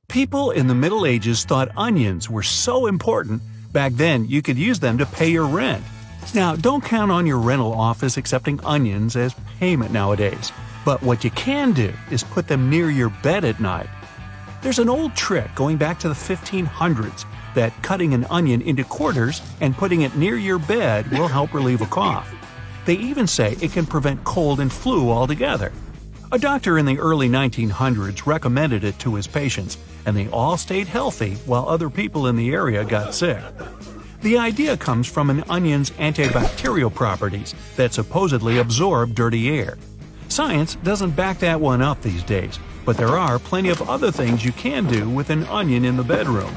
People in the Middle Ages thought onions were so important, back then you could use them to pay your rent. Now, don't count on your rental office accepting onions as payment nowadays, but what you can do is put them near your bed at night. There's an old trick going back to the 1500s that cutting an onion into quarters and putting it near your bed will help relieve a cough. They even say it can prevent cold and flu altogether. A doctor in the early 1900s recommended it to his patients, and they all stayed healthy while other people in the area got sick. The idea comes from an onion's antibacterial properties that supposedly absorb dirty air. Science doesn't back that one up these days, but there are plenty of other things you can do with an onion in the bedroom.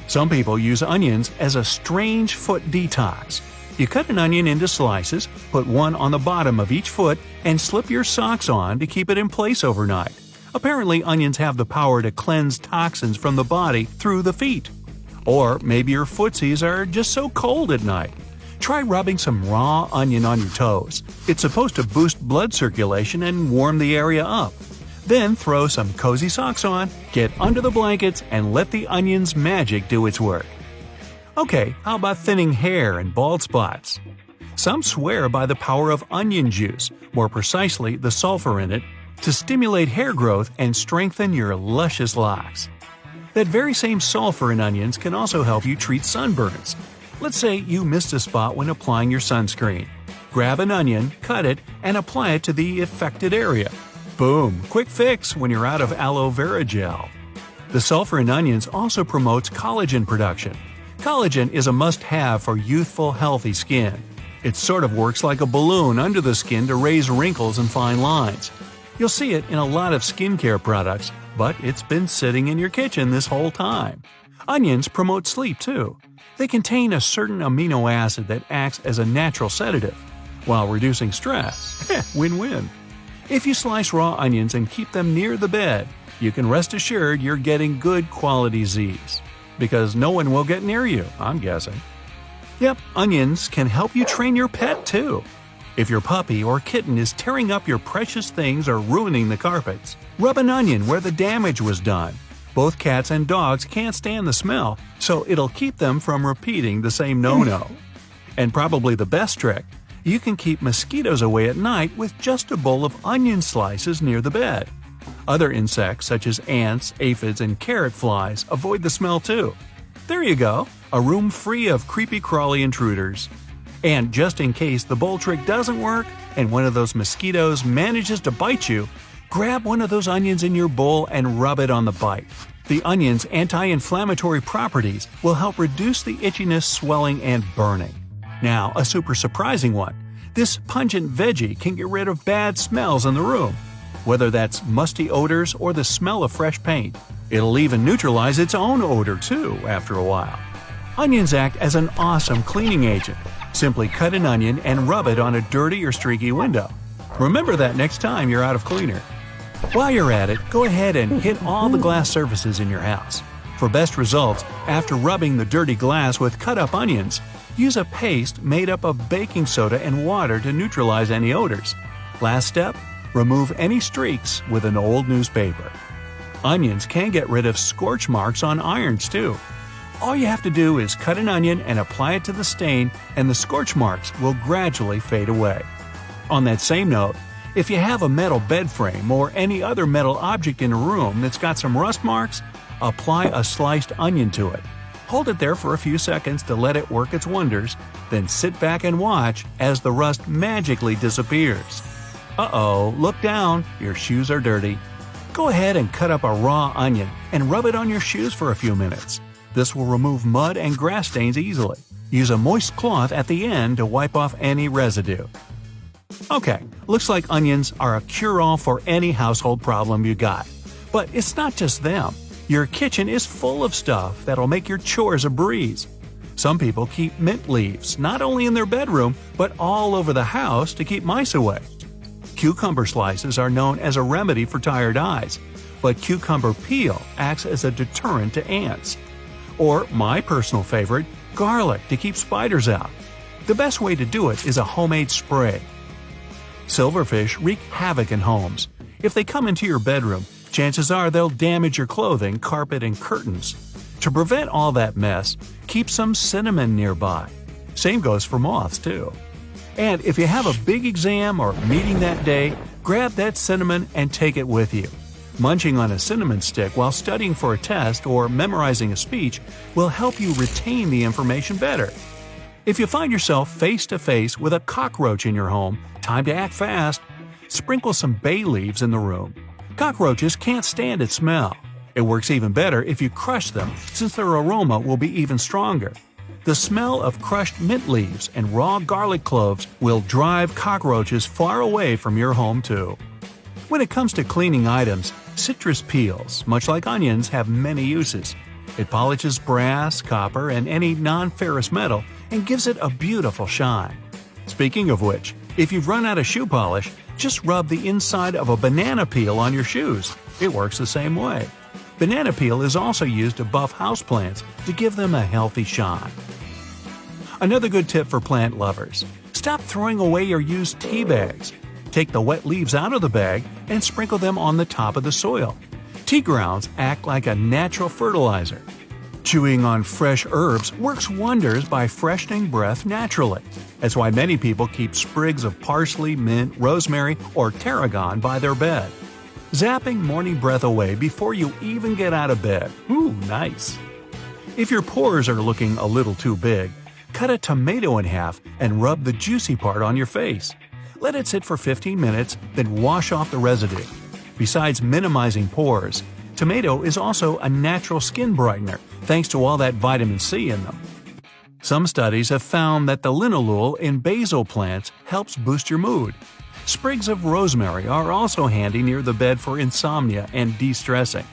Some people use onions as a strange foot detox. You cut an onion into slices, put one on the bottom of each foot, and slip your socks on to keep it in place overnight. Apparently, onions have the power to cleanse toxins from the body through the feet. Or maybe your footsies are just so cold at night. Try rubbing some raw onion on your toes. It's supposed to boost blood circulation and warm the area up. Then throw some cozy socks on, get under the blankets, and let the onion's magic do its work. Okay, how about thinning hair and bald spots? Some swear by the power of onion juice, more precisely the sulfur in it, to stimulate hair growth and strengthen your luscious locks. That very same sulfur in onions can also help you treat sunburns. Let's say you missed a spot when applying your sunscreen. Grab an onion, cut it, and apply it to the affected area. Boom! Quick fix when you're out of aloe vera gel. The sulfur in onions also promotes collagen production. Collagen is a must-have for youthful, healthy skin. It sort of works like a balloon under the skin to raise wrinkles and fine lines. You'll see it in a lot of skincare products, but it's been sitting in your kitchen this whole time. Onions promote sleep too. They contain a certain amino acid that acts as a natural sedative, while reducing stress. Win-win. If you slice raw onions and keep them near the bed, you can rest assured you're getting good quality Z's. Because no one will get near you, I'm guessing. Yep, onions can help you train your pet too. If your puppy or kitten is tearing up your precious things or ruining the carpets, rub an onion where the damage was done. Both cats and dogs can't stand the smell, so it'll keep them from repeating the same no-no. And probably the best trick, you can keep mosquitoes away at night with just a bowl of onion slices near the bed. Other insects such as ants, aphids, and carrot flies avoid the smell too. There you go, a room free of creepy-crawly intruders. And just in case the bowl trick doesn't work and one of those mosquitoes manages to bite you, grab one of those onions in your bowl and rub it on the bite. The onion's anti-inflammatory properties will help reduce the itchiness, swelling, and burning. Now, a super surprising one. This pungent veggie can get rid of bad smells in the room. Whether that's musty odors or the smell of fresh paint. It'll even neutralize its own odor too after a while. Onions act as an awesome cleaning agent. Simply cut an onion and rub it on a dirty or streaky window. Remember that next time you're out of cleaner. While you're at it, go ahead and hit all the glass surfaces in your house. For best results, after rubbing the dirty glass with cut-up onions, use a paste made up of baking soda and water to neutralize any odors. Last step, remove any streaks with an old newspaper. Onions can get rid of scorch marks on irons too. All you have to do is cut an onion and apply it to the stain, and the scorch marks will gradually fade away. On that same note, if you have a metal bed frame or any other metal object in a room that's got some rust marks, apply a sliced onion to it. Hold it there for a few seconds to let it work its wonders, then sit back and watch as the rust magically disappears. Uh-oh, look down, your shoes are dirty. Go ahead and cut up a raw onion and rub it on your shoes for a few minutes. This will remove mud and grass stains easily. Use a moist cloth at the end to wipe off any residue. Okay, looks like onions are a cure-all for any household problem you got. But it's not just them. Your kitchen is full of stuff that'll make your chores a breeze. Some people keep mint leaves not only in their bedroom, but all over the house to keep mice away. Cucumber slices are known as a remedy for tired eyes, but cucumber peel acts as a deterrent to ants. Or my personal favorite, garlic to keep spiders out. The best way to do it is a homemade spray. Silverfish wreak havoc in homes. If they come into your bedroom, Chances are they'll damage your clothing, carpet, and curtains. To prevent all that mess, keep some cinnamon nearby. Same goes for moths, too. And if you have a big exam or meeting that day, grab that cinnamon and take it with you. Munching on a cinnamon stick while studying for a test or memorizing a speech will help you retain the information better. If you find yourself face to face with a cockroach in your home, time to act fast. Sprinkle some bay leaves in the room. Cockroaches can't stand its smell. It works even better if you crush them, since their aroma will be even stronger. The smell of crushed mint leaves and raw garlic cloves will drive cockroaches far away from your home too. When it comes to cleaning items, citrus peels, much like onions, have many uses. It polishes brass, copper, and any non-ferrous metal and gives it a beautiful shine. Speaking of which, if you've run out of shoe polish, just rub the inside of a banana peel on your shoes. It works the same way. Banana peel is also used to buff houseplants to give them a healthy shine. Another good tip for plant lovers: stop throwing away your used tea bags. Take the wet leaves out of the bag and sprinkle them on the top of the soil. Tea grounds act like a natural fertilizer. Chewing on fresh herbs works wonders by freshening breath naturally. That's why many people keep sprigs of parsley, mint, rosemary, or tarragon by their bed. Zapping morning breath away before you even get out of bed. Ooh, nice. If your pores are looking a little too big, cut a tomato in half and rub the juicy part on your face. Let it sit for 15 minutes, then wash off the residue. Besides minimizing pores, tomato is also a natural skin brightener thanks to all that vitamin C in them. Some studies have found that the linalool in basil plants helps boost your mood. Sprigs of rosemary are also handy near the bed for insomnia and de-stressing.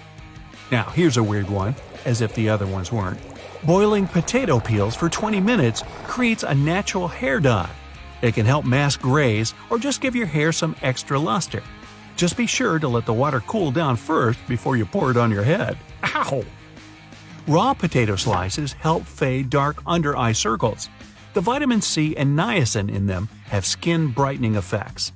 Now here's a weird one, as if the other ones weren't. Boiling potato peels for 20 minutes creates a natural hair dye. It can help mask grays or just give your hair some extra luster. Just be sure to let the water cool down first before you pour it on your head. Ow! Raw potato slices help fade dark under-eye circles. The vitamin C and niacin in them have skin-brightening effects.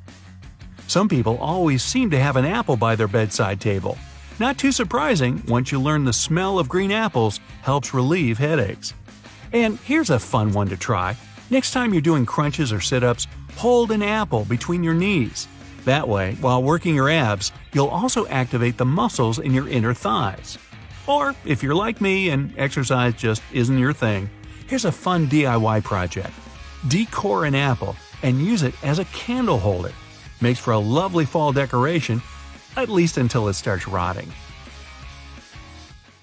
Some people always seem to have an apple by their bedside table. Not too surprising once you learn the smell of green apples helps relieve headaches. And here's a fun one to try. Next time you're doing crunches or sit-ups, hold an apple between your knees. That way, while working your abs, you'll also activate the muscles in your inner thighs. Or, if you're like me and exercise just isn't your thing, here's a fun DIY project. Decor an apple and use it as a candle holder. Makes for a lovely fall decoration, at least until it starts rotting.